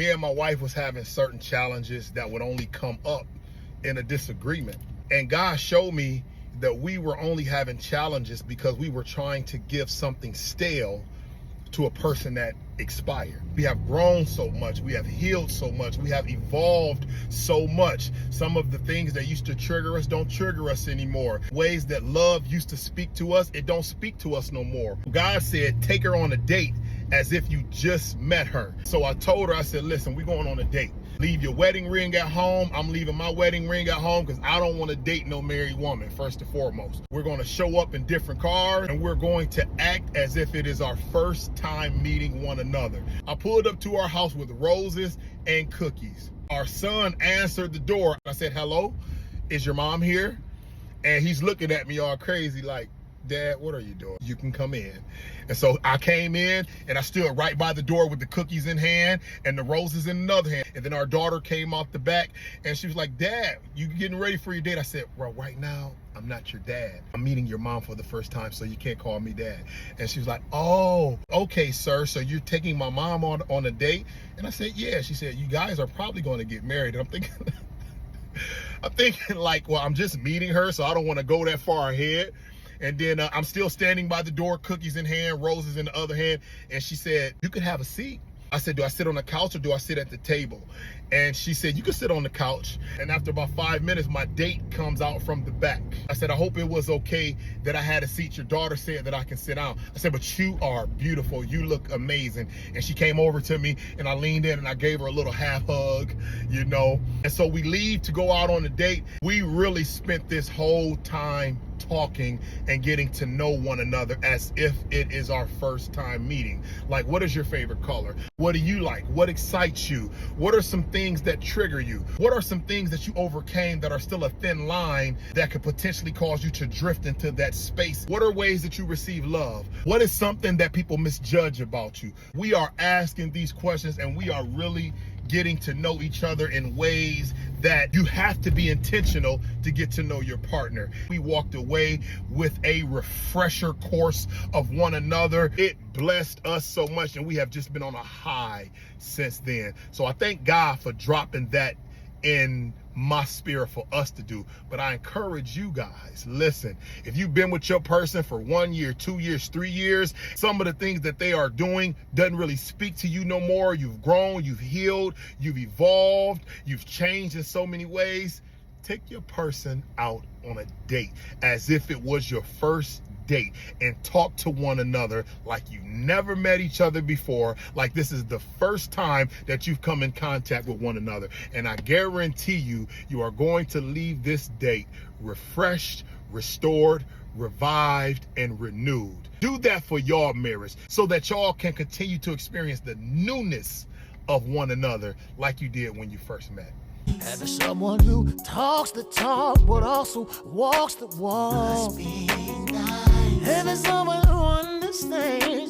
Me and my wife was having certain challenges that would only come up in a disagreement. And God showed me that we were only having challenges because we were trying to give something stale to a person that expired. We have grown so much, we have healed so much, we have evolved so much. Some of the things that used to trigger us don't trigger us anymore. Ways that love used to speak to us, it don't speak to us no more. God said, take her on a date as if you just met her. So I told her, I said, listen, we're going on a date. Leave your wedding ring at home. I'm leaving my wedding ring at home because I don't want to date no married woman, first and foremost. We're going to show up in different cars and we're going to act as if it is our first time meeting one another. I pulled up to our house with roses and cookies. Our son answered the door. I said, hello, is your mom here? And he's looking at me all crazy like, Dad, what are you doing? You can come in. And so I came in and I stood right by the door with the cookies in hand and the roses in another hand. And then our daughter came off the back and she was like, Dad, you getting ready for your date? I said, well, right now, I'm not your dad. I'm meeting your mom for the first time, so you can't call me dad. And she was like, oh, okay, sir. So you're taking my mom on a date? And I said, yeah. She said, you guys are probably going to get married. And I'm thinking like, well, I'm just meeting her, so I don't want to go that far ahead. And then I'm still standing by the door, cookies in hand, roses in the other hand. And she said, you could have a seat. I said, do I sit on the couch or do I sit at the table? And she said, you can sit on the couch. And after about 5 minutes, my date comes out from the back. I said, I hope it was okay that I had a seat. Your daughter said that I can sit down. I said, but you are beautiful. You look amazing. And she came over to me and I leaned in and I gave her a little half hug, you know. And so we leave to go out on a date. We really spent this whole time talking and getting to know one another as if it is our first time meeting. Like, what is your favorite color? What do you like? What excites you? What are some things that trigger you? What are some things that you overcame that are still a thin line that could potentially cause you to drift into that space? What are ways that you receive love? What is something that people misjudge about you? We are asking these questions and we are really getting to know each other in ways that you have to be intentional to get to know your partner. We walked away with a refresher course of one another. It blessed us so much and we have just been on a high since then. So I thank God for dropping that in my spirit for us to do. But I encourage you guys, listen, if you've been with your person for 1 year, 2 years, 3 years, some of the things that they are doing doesn't really speak to you no more. You've grown, you've healed, you've evolved, you've changed in so many ways. Take your person out on a date as if it was your first date and talk to one another like you never met each other before, like this is the first time that you've come in contact with one another. And I guarantee you, you are going to leave this date refreshed, restored, revived, and renewed. Do that for y'all marriage so that y'all can continue to experience the newness of one another like you did when you first met. Having someone who talks the talk but also walks the walk. Must be nice. Having someone who understands